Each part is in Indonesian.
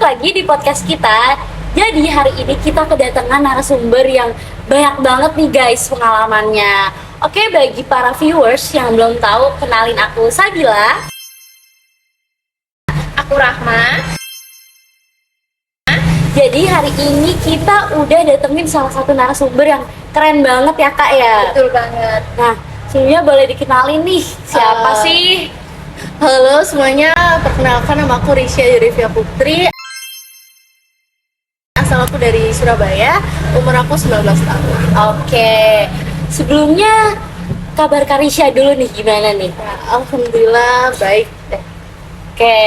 lagi di podcast kita. Jadi hari ini kita kedatangan narasumber yang banyak banget nih guys pengalamannya. Oke, bagi para viewers yang belum tahu, kenalin aku Sabila. Aku Rahma. Jadi hari ini kita udah datengin salah satu narasumber yang keren banget ya kak ya. Betul banget. Nah, sebelumnya boleh dikenalin nih siapa sih? Halo semuanya, perkenalkan nama aku Risya Yurifia Putri. Asal aku dari Surabaya, umur aku 19 tahun. Oke, sebelumnya kabar Karisya dulu nih gimana nih? Ya, alhamdulillah baik deh. Oke,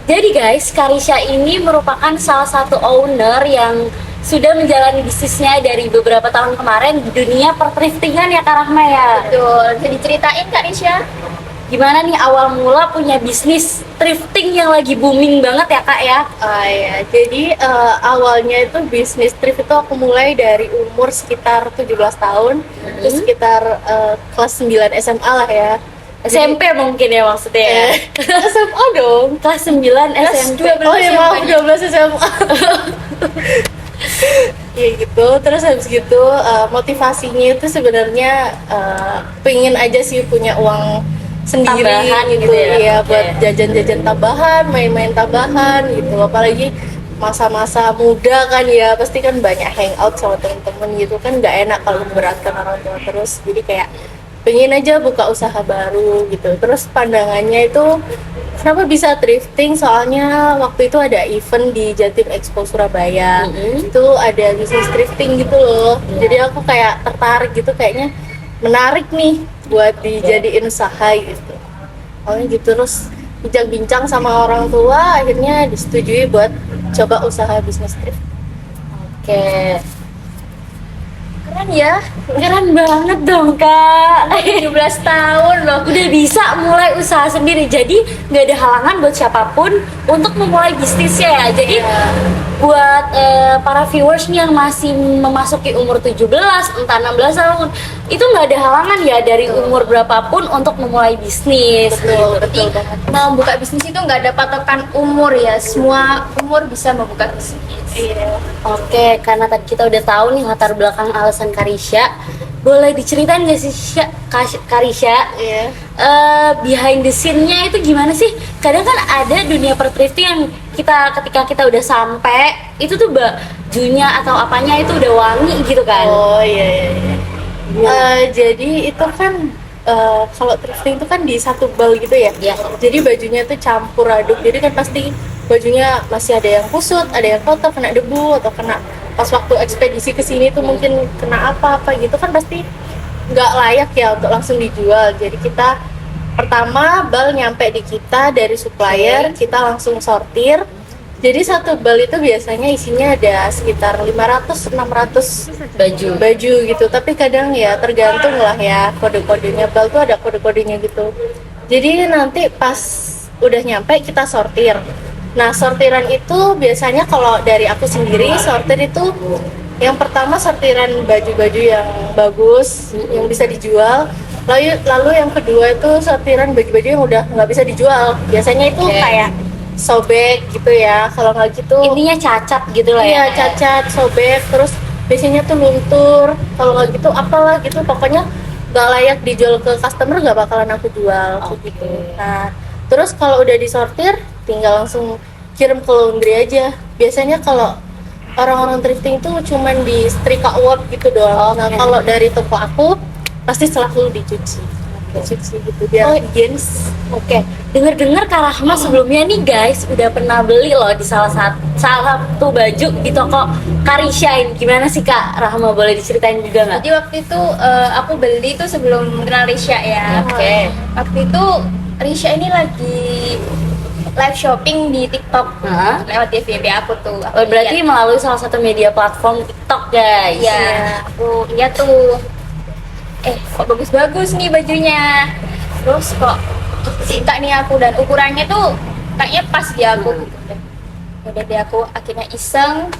jadi guys, Karisya ini merupakan salah satu owner yang sudah menjalani bisnisnya dari beberapa tahun kemarin di dunia perthriftingan ya Kak Rahma ya. Betul, bisa diceritain Kak Risya? Gimana nih awal mula punya bisnis thrifting yang lagi booming banget ya Kak ya? Ya, jadi awalnya itu bisnis thrift itu aku mulai dari umur sekitar 17 tahun, terus sekitar kelas 9 SMA lah ya. SMP mungkin ya maksudnya ya? SMA dong. Kelas 9 SMP. 12 oh ya maaf, 12 SMA. Ya gitu, terus habis gitu motivasinya itu sebenarnya pengen aja sih punya uang sendiri Tambahan gitu, gitu ya? ya Oke. buat jajan-jajan tambahan, main-main tambahan gitu. Apalagi masa-masa muda kan ya, pasti kan banyak hangout sama temen-temen gitu kan, nggak enak kalau memberatkan orang tua terus. Jadi kayak pengen aja buka usaha baru gitu. Terus pandangannya itu kenapa bisa thrifting, soalnya waktu itu ada event di Jatim Expo Surabaya. Itu ada bisnis thrifting gitu loh. Jadi aku kayak tertarik gitu, kayaknya menarik nih buat dijadiin usaha gitu. Awalnya gitu, terus bincang-bincang sama orang tua, akhirnya disetujui buat coba usaha bisnis thrift. Oke, Keren ya, keren banget dong Kak. 17 tahun loh. Udah bisa mulai usaha sendiri, jadi nggak ada halangan buat siapapun untuk memulai bisnisnya ya. Jadi buat para viewers nih yang masih memasuki umur 17, entah 16 tahun, itu nggak ada halangan ya dari umur berapapun untuk memulai bisnis. Betul, gitu. betul banget. Mau buka bisnis itu nggak ada patokan umur ya, semua umur bisa membuka bisnis. Iya. Oke, karena tadi kita udah tahu nih latar belakang alasan Karisya, boleh diceritain nggak sih Karisya? Iya. Behind the scene-nya itu gimana sih? Kadang kan ada dunia perthrifting yang ketika kita udah sampai itu tuh bajunya atau apanya itu udah wangi gitu kan. Oh iya. Jadi itu kan kalau thrifting itu kan di satu bal gitu ya. Iya. Jadi bajunya tuh campur aduk. Jadi kan pasti bajunya masih ada yang kusut, ada yang kotor, kena debu atau kena pas waktu ekspedisi ke sini tuh mungkin kena apa-apa gitu kan, pasti nggak layak ya untuk langsung dijual. Jadi kita pertama bal nyampe di kita dari supplier, kita langsung sortir. Jadi satu bal itu biasanya isinya ada sekitar 500-600 baju gitu, tapi kadang ya tergantung lah ya kode-kodenya. Bal tuh ada kode-kodenya gitu. Jadi nanti pas udah nyampe kita sortir. Nah, sortiran itu biasanya kalau dari aku sendiri sortir itu yang pertama sortiran baju-baju yang bagus, yang bisa dijual. Lalu yang kedua itu sortiran baju-baju yang udah nggak bisa dijual. Biasanya itu kayak sobek gitu ya. Kalau nggak gitu Intinya cacat gitu lah iya, ya. cacat, sobek, terus biasanya tuh luntur. Kalau nggak gitu apalah gitu, pokoknya nggak layak dijual ke customer, nggak bakalan aku jual gitu. Nah, terus kalau udah disortir tinggal langsung kirim ke laundry aja. Biasanya kalau orang-orang thrifting tuh cuman di setrika uap gitu doang. Nah, kalau dari toko aku pasti selalu dicuci gitu biar higienis. Oke, dengar-dengar Kak Rahma sebelumnya nih guys udah pernah beli loh di salah satu baju di toko Karisya. Gimana sih Kak Rahma, boleh diceritain juga nggak? Jadi waktu itu aku beli itu sebelum kenal Risya ya. Oke. Waktu itu Risya ini lagi live shopping di TikTok Hah? lewat FYP aku tuh. Oh, berarti melalui salah satu media platform TikTok guys. Iya, aku lihat tuh. Kok bagus-bagus nih bajunya. Terus kok suka nih aku, dan ukurannya tuh kayaknya pas di aku gitu. Udah deh aku akhirnya iseng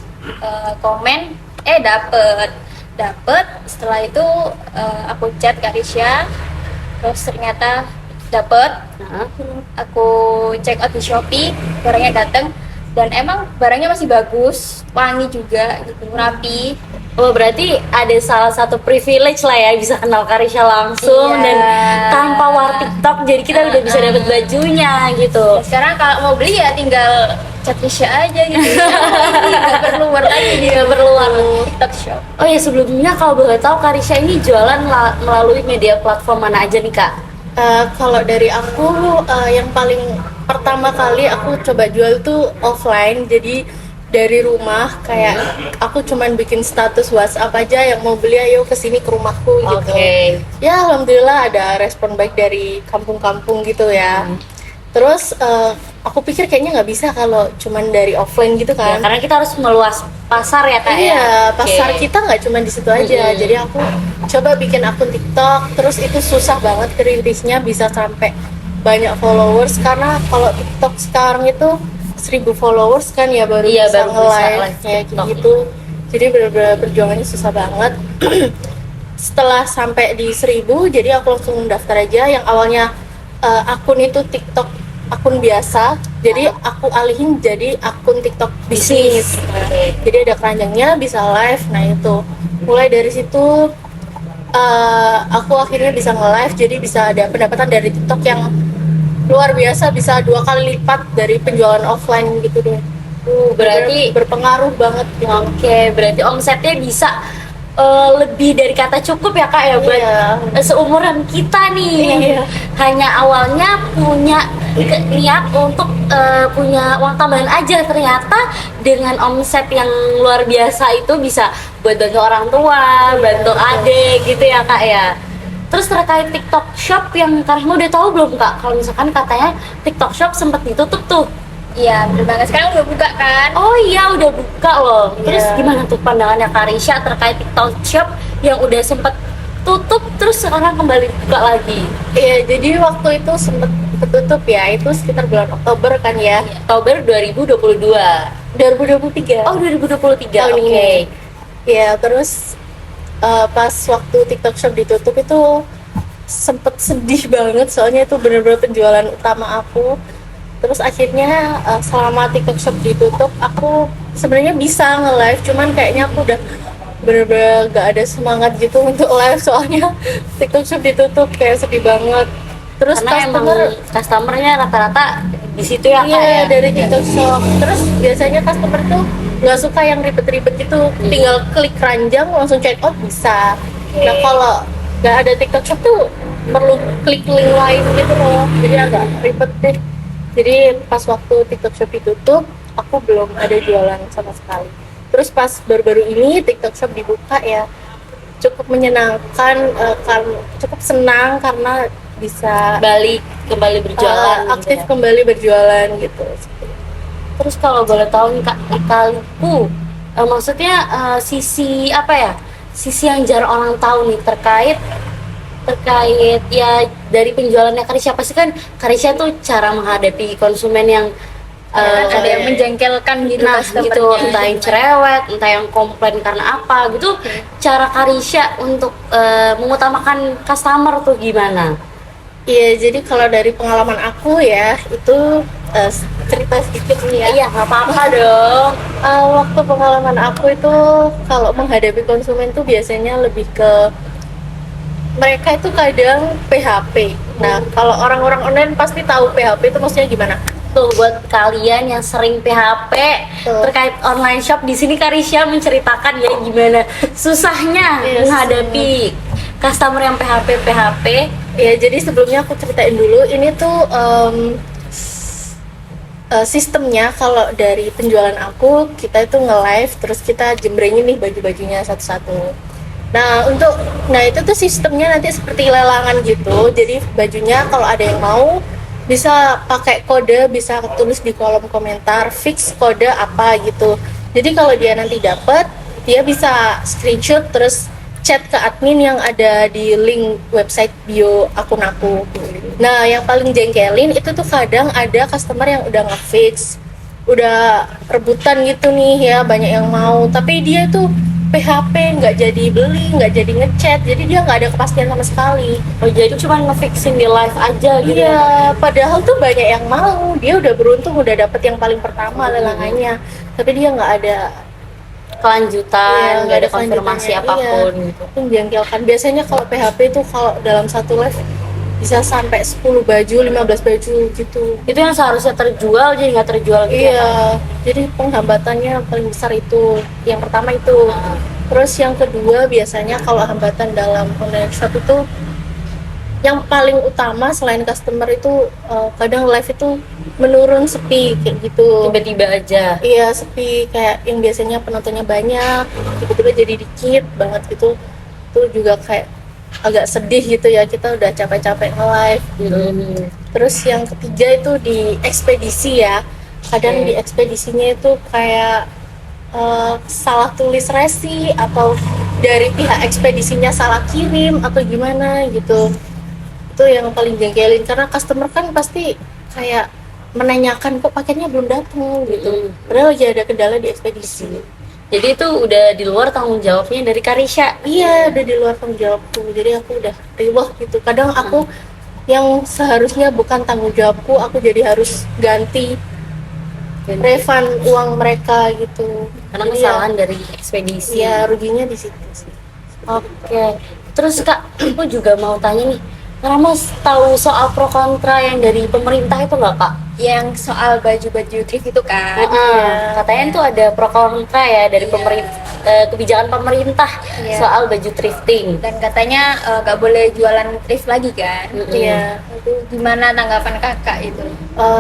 komen, dapet. Setelah itu aku chat Kak Risya, terus ternyata dapet. Hah? Aku check out di Shopee, barangnya dateng. dan emang barangnya masih bagus, wangi juga gitu, rapi. Oh berarti ada salah satu privilege lah ya bisa kenal Karisha langsung Iya. dan tanpa war TikTok jadi kita udah bisa dapat bajunya gitu. Sekarang kalau mau beli ya tinggal chat Risha aja gitu. Nggak perlu war lagi dia, Nggak perlu war. TikTok shop. Oh ya sebelumnya kalau boleh tahu Karisha ini jualan melalui media platform mana aja nih Kak? Kalau dari aku yang paling pertama kali aku coba jual tuh offline, jadi dari rumah kayak aku cuman bikin status WhatsApp aja, yang mau beli ayo kesini ke rumahku gitu. Oke. Ya alhamdulillah ada respon baik dari kampung-kampung gitu ya. Terus aku pikir kayaknya nggak bisa kalau cuman dari offline gitu Ya, kan. karena kita harus meluas pasar ya Kak ya. Iya, pasar Oke. kita nggak cuma di situ aja. Jadi aku coba bikin akun TikTok, terus itu susah banget kerintisnya bisa sampai banyak followers, karena kalau TikTok sekarang itu 1.000 followers kan ya baru Iya, bisa baru bisa nge-live live kayak TikTok. gitu. Jadi benar-benar perjuangannya susah banget. Setelah sampai di 1.000, jadi aku langsung daftar aja. Yang awalnya akun itu TikTok akun biasa, jadi aku alihin jadi akun TikTok bisnis. Oke. Jadi ada keranjangnya, bisa live. Nah itu mulai dari situ aku akhirnya bisa nge-live, jadi bisa ada pendapatan dari TikTok yang luar biasa, bisa 2 kali lipat dari penjualan offline gitu deh. Berarti Berpengaruh banget gitu. Oke, berarti omsetnya bisa lebih dari kata cukup ya Kak ya buat Iya. seumuran kita nih yang Iya. hanya awalnya punya niat untuk punya uang tambahan aja, ternyata dengan omset yang luar biasa itu bisa buat bantu orang tua, bantu adik gitu ya Kak ya. Terus terkait TikTok Shop yang Karisma udah tahu belum Kak? Kalau misalkan katanya TikTok Shop sempat ditutup tuh. Iya, bener banget. Sekarang udah buka kan? Oh iya udah buka loh. Terus Iya. gimana tuh pandangannya Karisha terkait TikTok Shop yang udah sempet tutup terus sekarang kembali buka lagi? Iya, jadi waktu itu sempet ketutup ya, itu sekitar bulan Oktober kan ya. Oktober 2022. 2023. Oh 2023. Tahun Oke. ini. Ya, terus pas waktu TikTok Shop ditutup itu sempet sedih banget, soalnya itu bener-bener penjualan utama aku. Terus akhirnya selama TikTok Shop ditutup, aku sebenarnya bisa nge-live, cuman kayaknya aku udah bener-bener gak ada semangat gitu untuk live, soalnya TikTok Shop ditutup, kayak sedih banget. Terus Karena emang customernya rata-rata di situ ya Kak iya ya? dari TikTok Shop. Terus biasanya customer tuh nggak suka yang ribet-ribet gitu, tinggal klik keranjang langsung check out bisa. Nah kalau nggak ada TikTok Shop tuh perlu klik link lain gitu loh, jadi agak ribet deh. Jadi pas waktu TikTok Shop ditutup, aku belum ada jualan sama sekali. Terus pas baru-baru ini TikTok Shop dibuka ya, cukup menyenangkan, cukup senang karena bisa Balik kembali berjualan aktif gitu ya. kembali berjualan gitu. Terus kalau boleh tahu nih Kak, Ikaliku maksudnya sisi apa ya? Sisi yang jarang orang tahu nih terkait ya dari penjualannya Karisha, pasti kan Karisha tuh cara menghadapi konsumen yang Ada yang menjengkelkan gitu, nah customernya. gitu, entah yang cerewet, entah yang komplain karena apa gitu. Cara Karisha untuk mengutamakan customer tuh gimana? Iya, jadi kalau dari pengalaman aku ya, itu cerita sedikit nih ya. Iya nggak apa-apa dong. Waktu pengalaman aku itu kalau menghadapi konsumen tuh biasanya lebih ke mereka itu kadang PHP. Nah, kalau orang-orang online pasti tahu PHP itu maksudnya gimana? Tuh buat kalian yang sering PHP Tuh. terkait online shop, di sini Karisha menceritakan ya gimana susahnya Yes. menghadapi customer yang PHP. Ya, jadi sebelumnya aku ceritain dulu. Ini tuh sistemnya kalau dari penjualan aku, kita itu nge-live, terus kita jembrengin nih baju-bajunya satu-satu. Nah, itu tuh sistemnya nanti seperti lelangan gitu. Jadi bajunya kalau ada yang mau bisa pakai kode, bisa tulis di kolom komentar, fix kode apa gitu. Jadi kalau dia nanti dapet, dia bisa screenshot terus chat ke admin yang ada di link website bio akun aku. Nah, yang paling jengkelin itu tuh kadang ada customer yang udah nge-fix, udah rebutan gitu nih ya, banyak yang mau, tapi dia tuh PHP, nggak jadi beli, nggak jadi ngechat, jadi dia nggak ada kepastian sama sekali. Oh jadi cuma ngefixin di live aja gitu ya? Iya, padahal tuh banyak yang mau, dia udah beruntung udah dapet yang paling pertama lelangannya, tapi dia nggak ada Kelanjutan, Iya, nggak ada konfirmasi kelanjutannya. apapun Iya. gitu. Itu menjengkelkan. Biasanya kalau PHP tuh kalau dalam satu live bisa sampai 10 baju, 15 baju gitu. Itu yang seharusnya terjual jadi nggak terjual gitu ya, Kak? Iya, jadi penghambatannya paling besar itu. Yang pertama itu. Terus yang kedua biasanya kalau hambatan dalam online shop itu yang paling utama selain customer itu kadang live itu menurun, sepi kayak gitu. Tiba-tiba aja. Iya, sepi, kayak yang biasanya penontonnya banyak tiba-tiba jadi dikit banget gitu. Itu juga kayak agak sedih gitu ya, kita udah capek-capek nge-live. Terus yang ketiga itu di ekspedisi ya, kadang di ekspedisinya itu kayak salah tulis resi atau dari pihak ekspedisinya salah kirim atau gimana gitu. Itu yang paling jengkelin karena customer kan pasti kayak menanyakan kok paketnya belum datang gitu. Padahal lagi ada kendala di ekspedisi. Jadi itu udah di luar tanggung jawabnya dari Karisha. Iya, udah di luar tanggung jawabku. Jadi aku udah riwah gitu. Kadang aku yang seharusnya bukan tanggung jawabku, aku jadi harus ganti refund uang mereka gitu. Karena Jadi kesalahan dari ekspedisi. ya ruginya di situ sih. Oke. Terus Kak, aku juga mau tanya nih, kamu tahu soal pro kontra yang dari pemerintah itu nggak Kak? Yang soal baju-baju thrift itu kan. Katanya tuh ada pro kontra ya dari pemerintah, kebijakan pemerintah Iya. soal baju thrifting. Dan katanya nggak boleh jualan thrift lagi kan. Iya. Itu gimana tanggapan kakak itu?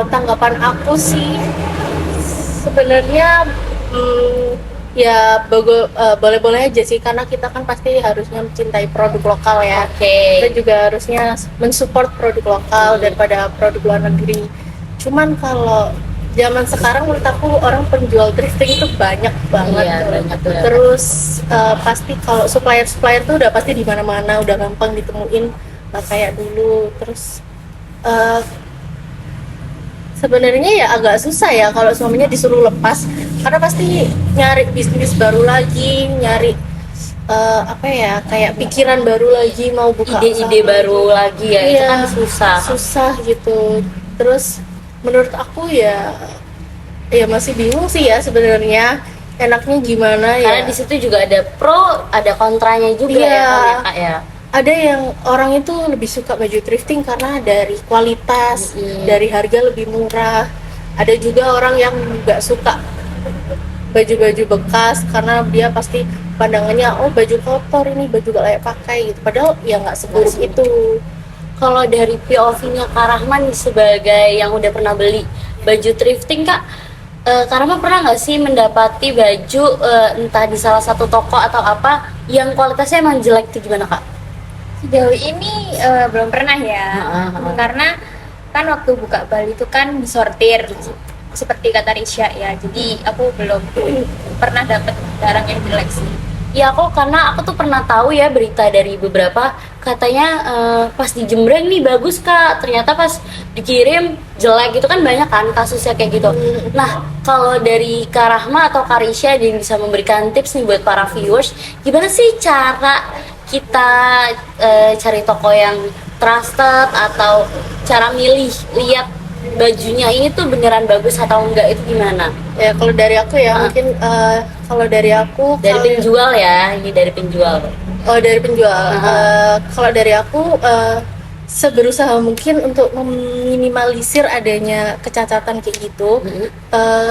Tanggapan aku sih sebenarnya ya boleh-boleh aja sih karena kita kan pasti harusnya mencintai produk lokal ya. Oke. Kita juga harusnya mensupport produk lokal daripada produk luar negeri. Cuman kalau zaman sekarang menurut aku orang penjual thrifting itu banyak banget. Iya, banyak banget. Terus pasti kalau supplier tuh udah pasti di mana-mana, udah gampang ditemuin, nggak kayak dulu. Terus sebenarnya ya agak susah ya kalau suaminya disuruh lepas karena pasti nyari bisnis baru lagi, nyari apa ya, kayak pikiran baru lagi, mau buka Ide-ide usaha. baru lagi ya, itu Iya, kan susah gitu. Terus menurut aku ya masih bingung sih ya sebenarnya enaknya gimana ya. Karena di situ juga ada pro, ada kontranya juga Iya. ya Kak ya. Ada yang orang itu lebih suka baju thrifting karena dari kualitas, dari harga lebih murah. Ada juga orang yang nggak suka baju-baju bekas karena dia pasti pandangannya oh baju kotor ini, baju gak layak pakai gitu. Padahal ya nggak seburuk itu. Kalau dari POV-nya Kak Rahman sebagai yang udah pernah beli baju thrifting Kak, Kak Rahman pernah nggak sih mendapati baju entah di salah satu toko atau apa yang kualitasnya emang jelek itu gimana Kak? Sejauh ini belum pernah ya. Karena kan waktu buka Bali itu kan disortir seperti kata Risha ya. Jadi aku belum pernah dapet barang yang jelek sih. Ya karena aku tuh pernah tahu ya berita dari beberapa katanya pas di Jembreng nih bagus Kak, ternyata pas dikirim jelek gitu kan, banyak kan kasusnya kayak gitu. Nah kalau dari Kak Rahma atau Kak Risha yang bisa memberikan tips nih buat para viewers, gimana sih cara kita cari toko yang trusted atau cara milih lihat bajunya ini tuh beneran bagus atau enggak itu gimana? Ya kalau dari aku ya mungkin kalau dari aku Dari penjual ya, ini dari penjual. Oh dari penjual. Kalau dari aku seberusaha mungkin untuk meminimalisir adanya kecacatan kayak gitu.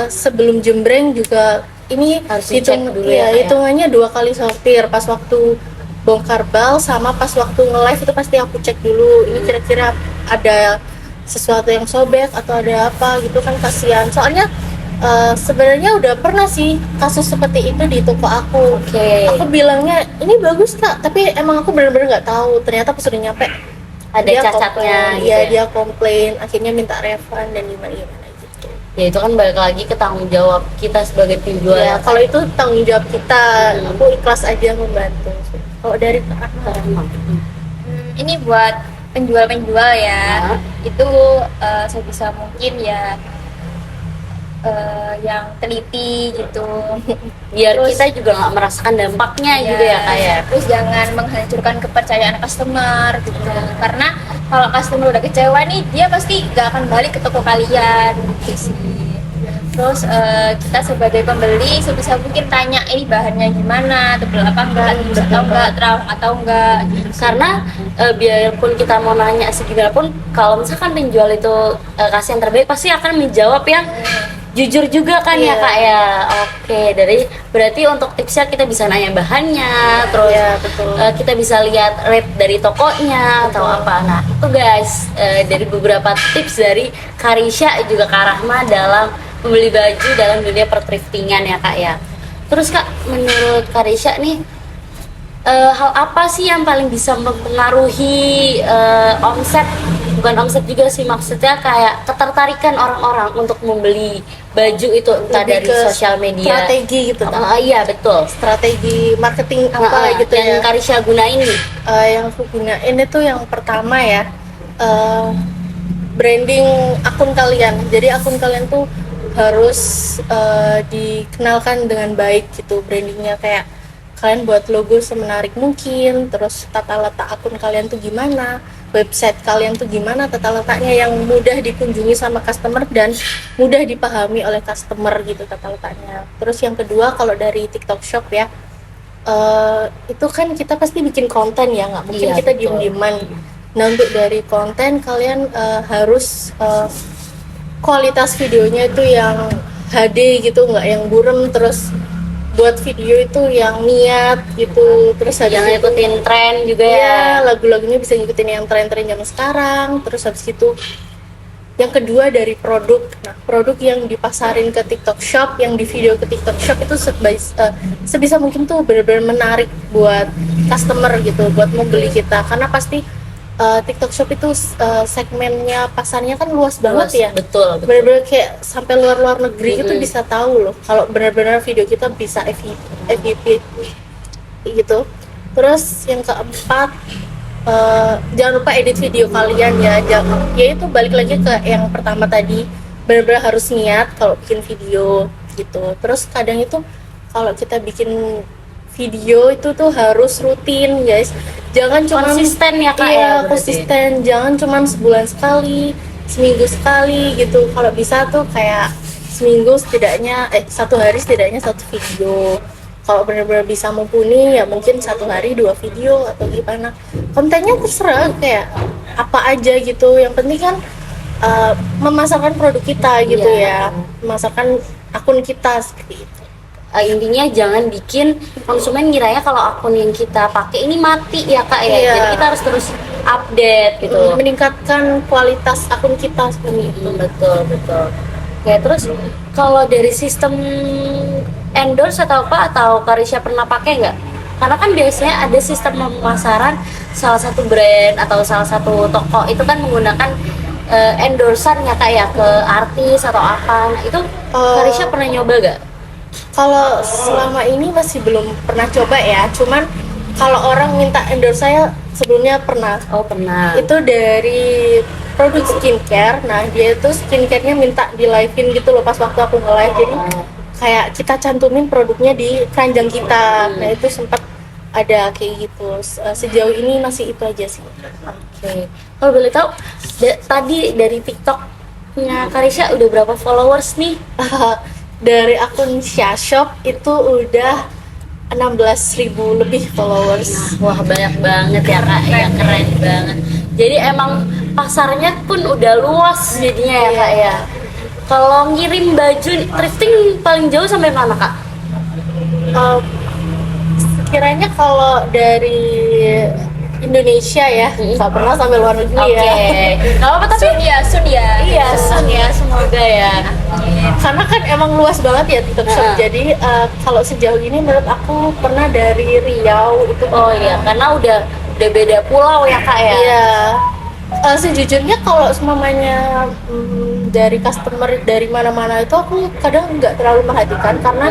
Sebelum jembreng juga ini Harus dicek dulu ya, Kak, ya? hitungannya 2 kali sortir, pas waktu bongkar bal sama pas waktu nge-live itu pasti aku cek dulu ini kira-kira ada sesuatu yang sobek atau ada apa gitu kan, kasihan soalnya sebenarnya udah pernah sih kasus seperti itu di toko aku. Oke. Aku bilangnya ini bagus Kak, tapi emang aku benar-benar nggak tahu, ternyata pas udah nyampe Ada dia cacatnya komplain. gitu Iya, ya? dia komplain, akhirnya minta refund dan gimana gitu. Ya itu kan balik lagi ke tanggung jawab kita sebagai penjual Ya, kalau itu tanggung jawab kita, aku ikhlas aja membantu. Kalau dari Kak Rahma, Ini buat penjual-penjual ya. Itu sebisa mungkin ya yang teliti gitu. Biar Terus- kita juga nggak merasakan dampaknya gitu ya Kak ya. Terus jangan menghancurkan kepercayaan customer gitu. Karena kalau customer udah kecewa nih, dia pasti gak akan balik ke toko kalian gitu sih. Terus kita sebagai pembeli sebisa mungkin tanya ini bahannya gimana, tebel apa enggak, tipis atau enggak, terang atau enggak gitu. Karena biarpun kita mau nanya segimana pun, kalau misalkan penjual itu kasih yang terbaik, pasti akan menjawab yang jujur juga kan ya Iya. Kak ya. Oke, berarti untuk tipsnya kita bisa nanya bahannya, terus Iya, betul. kita bisa lihat rate dari tokonya atau apa. Nah itu guys, dari beberapa tips dari Karisha juga Kak Rahma dalam membeli baju dalam dunia perthriftingan ya Kak ya. Terus Kak, menurut Karisha nih, hal apa sih yang paling bisa mempengaruhi omset, bukan omset juga sih, maksudnya kayak ketertarikan orang-orang untuk membeli baju itu, entah Lebih dari ke sosial media, strategi gitu, Kak. iya betul, Strategi marketing apa gitu yang ya. Karisha gunain nih. Yang aku gunain itu yang pertama ya, branding akun kalian. Jadi akun kalian tuh harus dikenalkan dengan baik gitu, brandingnya kayak kalian buat logo semenarik mungkin, terus tata letak akun kalian tuh gimana, website kalian tuh gimana, tata letaknya yang mudah dikunjungi sama customer dan mudah dipahami oleh customer gitu tata letaknya. Terus yang kedua, kalau dari TikTok Shop ya, itu kan kita pasti bikin konten ya, nggak mungkin Iya, kita betul. diem-dieman. Nah untuk dari konten kalian harus kualitas videonya itu yang HD gitu, nggak yang burem, terus buat video itu yang niat gitu, terus habis Jangan itu ikutin tren juga ya. ya lagu-lagunya bisa ngikutin yang tren-tren zaman sekarang. Terus habis itu yang kedua dari produk. Nah, produk yang dipasarin ke TikTok Shop, yang di video ke TikTok Shop itu sebisa mungkin tuh benar-benar menarik buat customer gitu, buat membeli kita. Karena pasti TikTok Shop itu segmennya pasarnya kan luas banget ya. Betul, betul. Benar-benar kayak sampai luar negeri itu bisa tahu loh kalau benar-benar video kita bisa FYP gitu. Terus yang keempat, jangan lupa edit video kalian ya. Ya itu balik lagi ke yang pertama tadi, benar-benar harus niat kalau bikin video gitu. Terus kadang itu kalau kita bikin video itu tuh harus rutin guys, jangan cuma Konsisten ya Kak iya, ya, berarti. konsisten, jangan cuma sebulan sekali, seminggu sekali gitu. Kalau bisa tuh kayak seminggu setidaknya satu hari setidaknya satu video. Kalau benar-benar bisa mumpuni ya mungkin satu hari 2 video atau gimana, kontennya terserah kayak apa aja gitu. Yang penting kan memasarkan produk kita gitu Iya. ya, memasarkan akun kita seperti itu. Intinya jangan bikin konsumen ngiranya kalau akun yang kita pakai ini mati ya Kak ya. Iya. Jadi kita harus terus update gitu. Meningkatkan kualitas akun kita seperti itu. Betul, betul. Oke, terus kalau dari sistem endorse atau apa, atau Karisha pernah pakai nggak? Karena kan biasanya ada sistem pemasaran, salah satu brand atau salah satu toko itu kan menggunakan endorsan ya Kak ya, ke artis atau apa. Nah itu Karisha pernah nyoba nggak? Kalau selama ini masih belum pernah coba ya, cuman kalau orang minta endorse saya sebelumnya pernah. Oh pernah. Itu dari produk skincare. Nah dia itu skincare-nya minta di live-in gitu loh pas waktu aku nge-live. Jadi kayak kita cantumin produknya di keranjang kita. Nah itu sempat ada kayak gitu. Sejauh ini masih itu aja sih. Oke. Kalau boleh tahu, tadi dari TikTok-nya Karisha udah berapa followers nih? Dari akun Sha Shop itu udah 16.000 lebih followers. Wah banyak banget ya Kak, ya keren banget. Jadi emang pasarnya pun udah luas jadinya ya Kak ya. Kalau ngirim baju thrifting paling jauh sampai mana Kak? Sekiranya kalau dari Indonesia ya, nggak pernah sampai luar negeri Oke, ya. nggak apa-apa tapi Sun ya. iya sun ya, semoga ya. Karena kan emang luas banget ya TikTok Shop. Nah. Jadi kalau sejauh ini menurut aku pernah dari Riau itu. Oh iya, karena udah beda pulau ya Kak ya. Iya. Sejujurnya kalau semuanya dari customer dari mana-mana itu aku kadang nggak terlalu merhatikan karena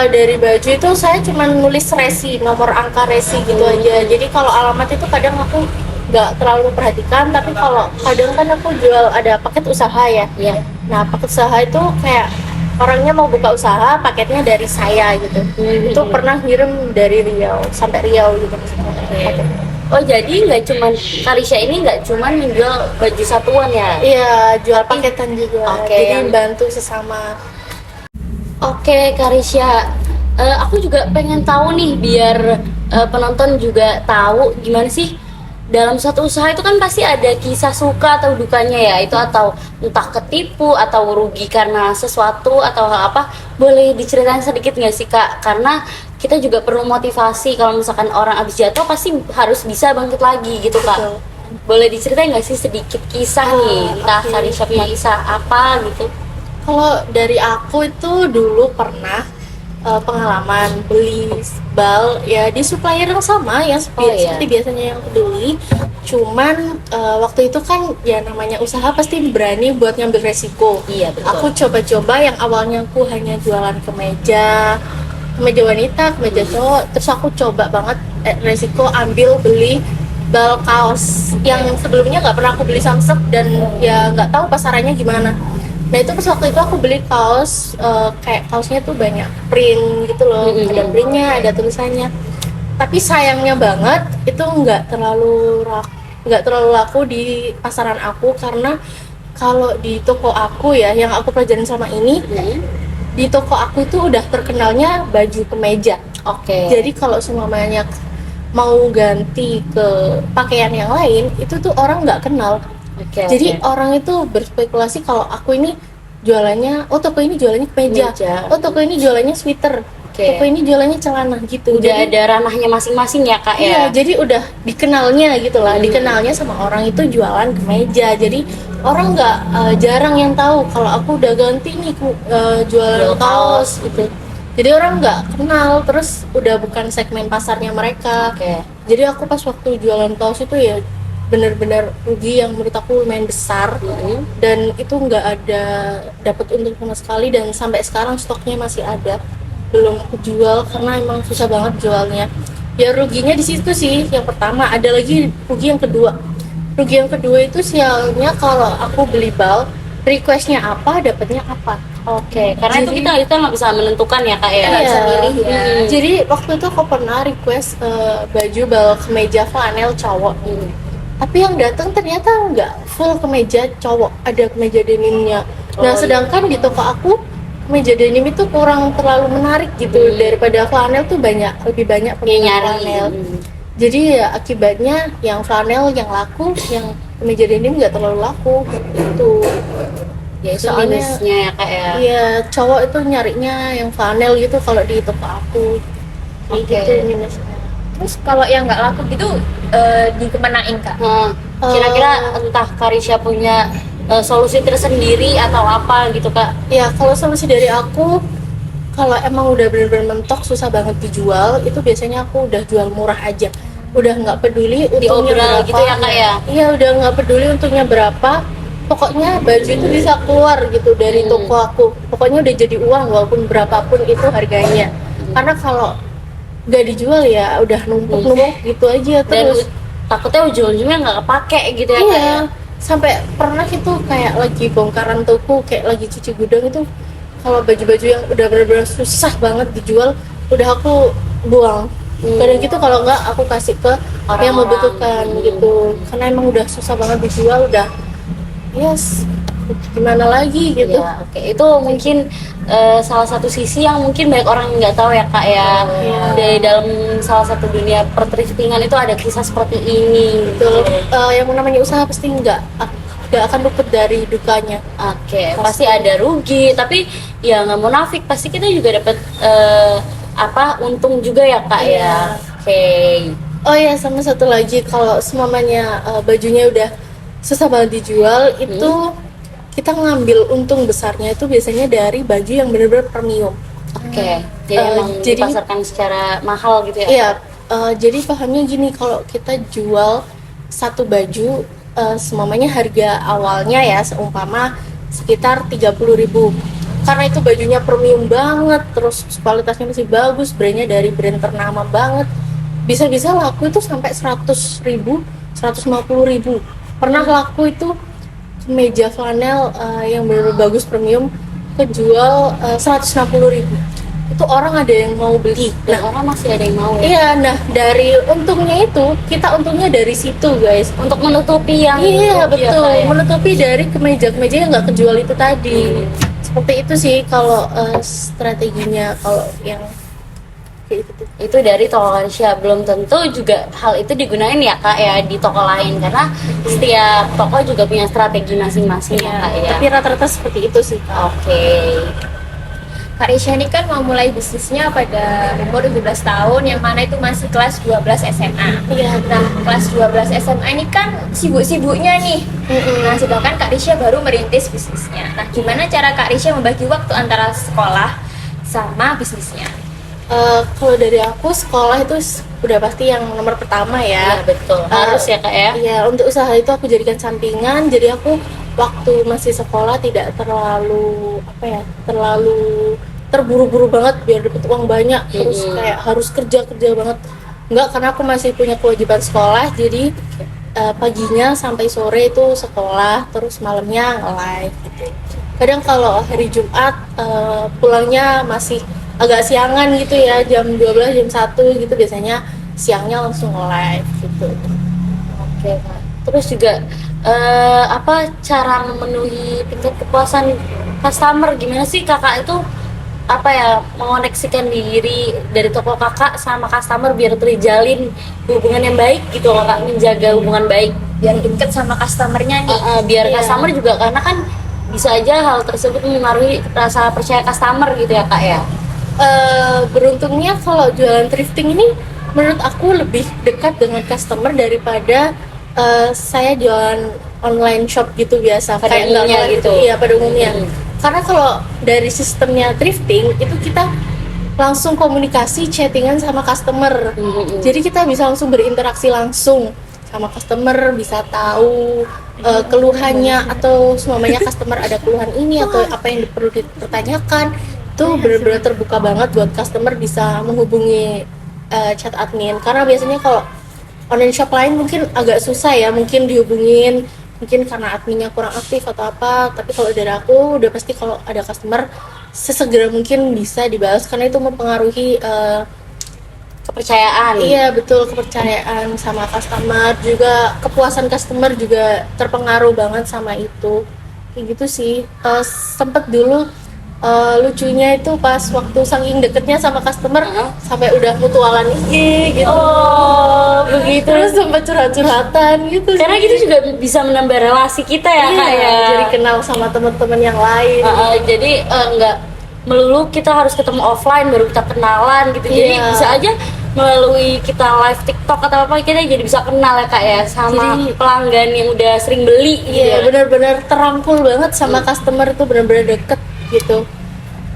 dari baju itu saya cuma nulis resi, nomor angka resi gitu aja. Jadi kalau alamat itu kadang aku nggak terlalu perhatikan, tapi kalau kadang kan aku jual ada paket usaha ya. Iya. Nah paket usaha itu kayak orangnya mau buka usaha, paketnya dari saya gitu. Itu pernah ngirim dari Riau sampai Riau gitu. Paket. Oh jadi nggak cuman Karisya ini nggak cuman menjual baju satuan ya? Iya, jual paketan juga. Oke, Jadi yang- bantu sesama. Oke Karisya, aku juga pengen tahu nih biar penonton juga tahu gimana sih dalam suatu usaha itu kan pasti ada kisah suka atau dukanya ya itu atau entah ketipu atau rugi karena sesuatu atau hal apa, boleh diceritain sedikit nggak sih Kak? Karena kita juga perlu motivasi kalau misalkan orang abis jatuh pasti harus bisa bangkit lagi gitu Kak. Betul. Boleh diceritain nggak sih sedikit kisah nih, entah oke. Karisya punya kisah apa gitu? Kalau dari aku itu dulu pernah pengalaman beli bal ya di supplier yang sama yang iya. seperti biasanya yang aku beli. Cuman waktu itu kan ya namanya usaha pasti berani buat ngambil resiko. Iya betul. Aku coba-coba yang awalnya aku hanya jualan kemeja wanita, kemeja cowok, terus aku coba banget resiko ambil beli bal kaos yang sebelumnya nggak pernah aku beli samsek dan ya nggak tahu pasarannya gimana. Nah itu pas waktu itu aku beli kaos kayak kaosnya tuh banyak print gitu loh, ada printnya, ada tulisannya. Tapi sayangnya banget itu nggak terlalu laku di pasaran aku karena kalau di toko aku ya yang aku pelajarin sama ini di toko aku itu udah terkenalnya baju kemeja. Oke. Jadi kalau semuanya mau ganti ke pakaian yang lain itu tuh orang nggak kenal. Oke, Jadi oke. orang itu berspekulasi kalau aku ini jualannya, oh toko ini jualannya kemeja, Kemeja. oh toko ini jualannya sweater, Oke. toko ini jualannya celana gitu. Udah Jadi ada ranahnya masing-masing ya Kak iya, ya. jadi udah dikenalnya gitu lah, dikenalnya sama orang itu jualan kemeja. Jadi orang nggak jarang yang tahu kalau aku udah ganti nih jualan Jual kaos. kaos gitu. Jadi orang nggak kenal, terus udah bukan segmen pasarnya mereka. Oke. Jadi aku pas waktu jualan kaos itu ya benar-benar rugi yang menurut aku lumayan besar dan itu nggak ada dapat untung sama sekali dan sampai sekarang stoknya masih ada belum kejual karena emang susah banget jualnya. Ya ruginya di situ sih yang pertama, ada lagi rugi yang kedua. Rugi yang kedua itu sialnya kalau aku beli bal requestnya apa dapatnya apa. Oke, karena itu kita nggak bisa menentukan ya Kak ya. Iya. bisa milih ya. Jadi waktu itu aku pernah request baju bal kemeja flanel cowok. Tapi yang datang ternyata nggak full kemeja cowok, ada kemeja denimnya. Nah, iya. sedangkan di toko aku kemeja denim itu kurang terlalu menarik gitu daripada flanel tuh lebih banyak Yang peminat nyari. flanel. Jadi ya akibatnya yang flanel yang laku, yang kemeja denim nggak terlalu laku gitu. Ya itu Soalnya- minusnya ya Kak ya. Iya, cowok itu nyarinya yang flanel gitu kalau di toko aku. Kayak Oke. gitu minusnya. Terus kalau yang nggak laku gitu dikemenain Kak? Kira-kira entah Karisya punya solusi tersendiri atau apa gitu Kak? Ya kalau solusi dari aku, kalau emang udah bener-bener mentok susah banget dijual, itu biasanya aku udah jual murah aja. Udah nggak peduli untungnya Diobral berapa. gitu ya, Kak, ya? Iya, udah nggak peduli untungnya berapa. Pokoknya baju itu bisa keluar gitu dari toko aku. Pokoknya udah jadi uang walaupun berapapun itu harganya. Karena kalau nggak dijual ya udah numpuk-numpuk gitu aja Dan terus. takutnya ujung-ujungnya nggak kepake gitu ya Kak Iya, ya. sampai pernah itu kayak lagi bongkaran toko, kayak lagi cuci gudang itu, kalau baju-baju yang udah benar-benar susah banget dijual, udah aku buang. Kadang gitu kalau enggak aku kasih ke Orang-orang. yang membutuhkan gitu, karena emang udah susah banget dijual, udah yes gimana lagi gitu. Ya, oke. Itu mungkin salah satu sisi yang mungkin banyak orang nggak tahu ya Kak ya. Iya. Dari dalam salah satu dunia perthriftingan itu ada kisah seperti ini. Betul. Yang namanya usaha pasti nggak akan luput dari dukanya. Oke, pasti ada rugi, tapi ya nggak munafik, pasti kita juga dapat untung juga ya Kak ya. Iya. Oke. Oh ya, sama satu lagi, kalau semuanya bajunya udah susah banget dijual, itu kita ngambil untung besarnya itu biasanya dari baju yang benar-benar premium. Oke. Jadi emang jadi- dipasarkan secara mahal gitu ya. Iya, jadi pahamnya gini, kalau kita jual satu baju, semuanya harga awalnya ya seumpama sekitar 30.000. Karena itu bajunya premium banget, terus kualitasnya masih bagus, brandnya dari brand ternama banget, bisa-bisa laku itu sampai 100.000, 150.000. Pernah laku itu meja flanel yang benar-benar bagus premium kejual 160.000. Itu orang ada yang mau beli. Dan orang masih ada yang mau ya. Iya, nah dari untungnya itu kita untungnya dari situ guys. Untuk menutupi yang Iya betul, ya. menutupi dari kemeja-kemeja yang nggak kejual itu tadi. Seperti itu sih kalau strateginya kalau yang kayak gitu. Itu dari toko Karisya. Belum tentu juga hal itu digunain ya kak ya di toko lain, karena setiap toko juga punya strategi masing-masing ya kak ya. Tapi rata-rata seperti itu sih. Oke. Kak Risha ini kan mau mulai bisnisnya pada umur 17 tahun, yang mana itu masih kelas 12 SMA. Iya. Nah, kelas 12 SMA ini kan sibuk-sibuknya nih. Nah, sedangkan Kak Risha baru merintis bisnisnya. Nah, gimana cara Kak Risha membagi waktu antara sekolah sama bisnisnya? Kalau dari aku sekolah itu udah pasti yang nomor pertama Iya ya. betul. Harus ya kak ya. Iya, untuk usaha itu aku jadikan sampingan. Jadi aku waktu masih sekolah tidak terlalu terlalu terburu-buru banget biar dapat uang banyak. Terus kayak harus kerja banget. Enggak, karena aku masih punya kewajiban sekolah. Jadi paginya sampai sore itu sekolah, terus malamnya nge-live gitu. Kadang kalau hari Jumat pulangnya masih agak siangan gitu ya, jam 12, jam 1 gitu, biasanya siangnya langsung nge-live gitu. Oke kak. Terus juga apa cara memenuhi tingkat kepuasan customer, gimana sih kakak itu apa ya mengoneksikan diri dari toko kakak sama customer biar terjalin hubungan yang baik gitu loh kak, menjaga hubungan baik Biar deket sama customernya nih. biar Iya. customer juga, karena kan bisa aja hal tersebut mempengaruhi rasa percaya customer gitu ya kak ya. Beruntungnya kalau jualan thrifting ini menurut aku lebih dekat dengan customer daripada saya jualan online shop gitu biasa Pada kayak nggak umumnya online gitu. Iya, pada umumnya. Karena kalau dari sistemnya thrifting itu kita langsung komunikasi chattingan sama customer. Jadi kita bisa langsung berinteraksi langsung sama customer, bisa tahu keluhannya atau semuanya customer ada keluhan ini atau apa yang perlu dipertanyakan. Itu benar-benar terbuka banget buat customer bisa menghubungi chat admin. Karena biasanya kalau online shop lain mungkin agak susah ya, mungkin dihubungin, mungkin karena adminnya kurang aktif atau apa. Tapi kalau dari aku udah pasti kalau ada customer sesegera mungkin bisa dibalas, karena itu mempengaruhi Kepercayaan. iya betul, kepercayaan sama customer, juga kepuasan customer juga terpengaruh banget sama itu. Kayak gitu sih. Sempet dulu lucunya itu pas waktu saking deketnya sama customer sampai udah mutualan IG gitu. Oh begitu. Terus sempat curhat-curhatan gitu Karena sih. gitu juga bisa menambah relasi kita ya Iya, kak ya. jadi kenal sama teman-teman yang lain. Jadi nggak melulu kita harus ketemu offline baru kita kenalan gitu. Jadi Iya. bisa aja melalui kita live TikTok atau apa kita jadi bisa kenal ya kak ya sama Jadi- pelanggan yang udah sering beli gitu Iya, ya. benar-benar terangkul banget sama customer itu, benar-benar deket gitu.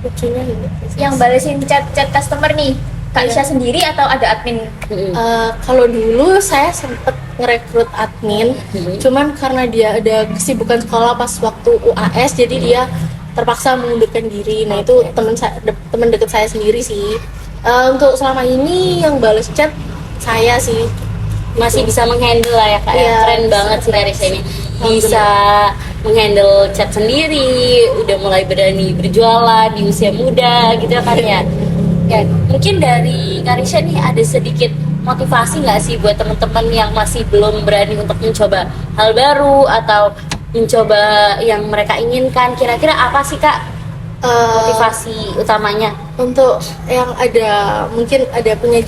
Lucunya gitu. Yang balesin chat-chat customer nih, Kak Iya. Risha sendiri atau ada admin? Kalau dulu saya sempet ngerekrut admin, cuman karena dia ada kesibukan sekolah pas waktu UAS, jadi dia terpaksa mengundurkan diri. Nah itu teman dekat saya sendiri sih. Untuk selama ini yang bales chat saya sih. Masih bisa menghandle lah ya kak ya. Iya, Keren bisa. banget sih Karisha ini. Bisa menghandle chat sendiri, udah mulai berani berjualan di usia muda gitu kan ya. Ya, mungkin dari Karisha nih ada sedikit motivasi nggak sih buat teman-teman yang masih belum berani untuk mencoba hal baru atau mencoba yang mereka inginkan? Kira-kira apa sih kak motivasi utamanya? Untuk yang ada mungkin ada punya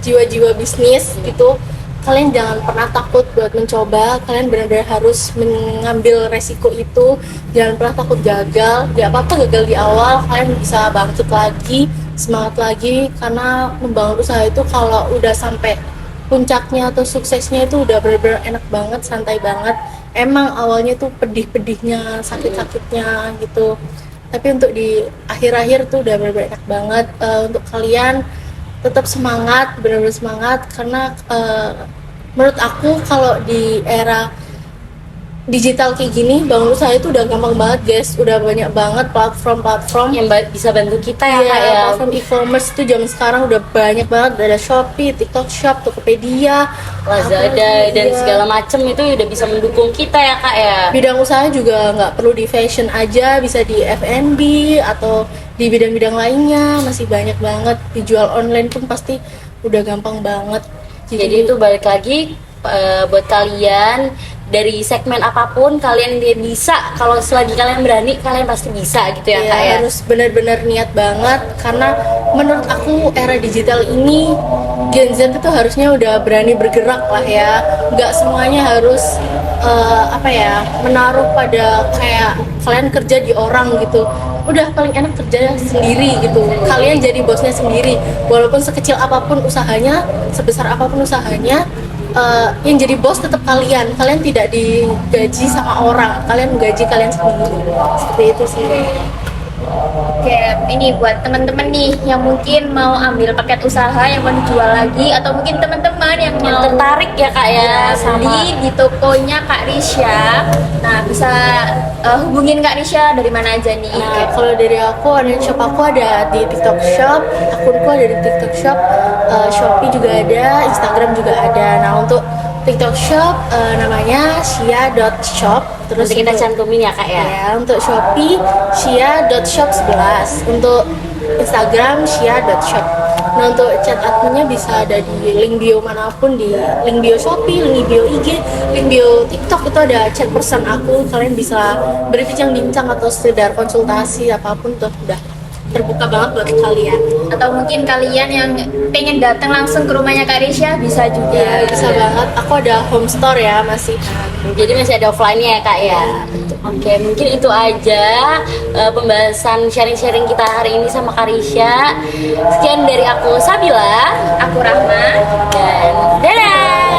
jiwa-jiwa bisnis gitu, kalian jangan pernah takut buat mencoba. Kalian benar-benar harus mengambil resiko itu, jangan pernah takut gagal. Gak apa-apa gagal di awal, kalian bisa bangkit lagi, semangat lagi. Karena membangun usaha itu kalau udah sampai puncaknya atau suksesnya itu udah benar-benar enak banget, santai banget. Emang awalnya tuh pedih-pedihnya, sakit-sakitnya gitu, tapi untuk di akhir-akhir tuh udah benar-benar enak banget. Untuk kalian tetap semangat, benar-benar semangat, karena menurut aku kalau di era digital kayak gini, bangun usaha itu udah gampang banget guys, udah banyak banget platform-platform yang bisa bantu kita ya Iya, Kak ya. platform e-commerce itu zaman sekarang udah banyak banget, ada Shopee, TikTok Shop, Tokopedia, Lazada dan iya. segala macem itu udah bisa mendukung kita ya Kak ya. Bidang usaha juga nggak perlu di fashion aja, bisa di F&B atau di bidang-bidang lainnya, masih banyak banget. Dijual online pun pasti udah gampang banget. Jadi itu balik lagi buat kalian dari segmen apapun kalian dia bisa, kalau selagi kalian berani kalian pasti bisa gitu ya Iya, Kak ya. harus benar-benar niat banget, karena menurut aku era digital ini Gen Z itu harusnya udah berani bergerak lah ya, nggak semuanya harus menaruh pada kayak kalian kerja di orang gitu. Udah paling enak kerja sendiri gitu, kalian jadi bosnya sendiri, walaupun sekecil apapun usahanya, sebesar apapun usahanya, yang jadi bos tetap kalian tidak digaji sama orang, kalian menggaji kalian sendiri, seperti itu sih. Oke, ini buat teman-teman nih yang mungkin mau ambil paket usaha yang mau dijual lagi, atau mungkin teman-teman yang Yang mau tertarik ya Kak ya sama beli di tokonya Kak Risha. Nah, bisa hubungin Kak Risha dari mana aja nih? Oke, kalau dari aku, online shop aku ada di TikTok Shop, akunku ada di TikTok Shop, Shopee juga ada, Instagram juga ada. Nah, untuk TikTok Shop namanya shia.shop, terus nanti kita untuk- cantumin ya Kak ya. Ya, untuk Shopee shia.shop11, untuk Instagram shia.shop. Nah, untuk chat adminnya bisa ada di link bio manapun, di link bio Shopee, link bio IG, link bio TikTok, itu ada chat person aku. Kalian bisa berbincang-bincang atau sekedar konsultasi apapun tuh udah terbuka banget buat kalian. Atau mungkin kalian yang pengen datang langsung ke rumahnya Kak Risha bisa juga. Ya, bisa banget. Aku ada home store ya, masih. Jadi masih ada offline-nya ya Kak ya. Oke, mungkin itu aja pembahasan sharing-sharing kita hari ini sama Kak Risha. Sekian dari aku Sabila, Aku Rahma. dan dadah.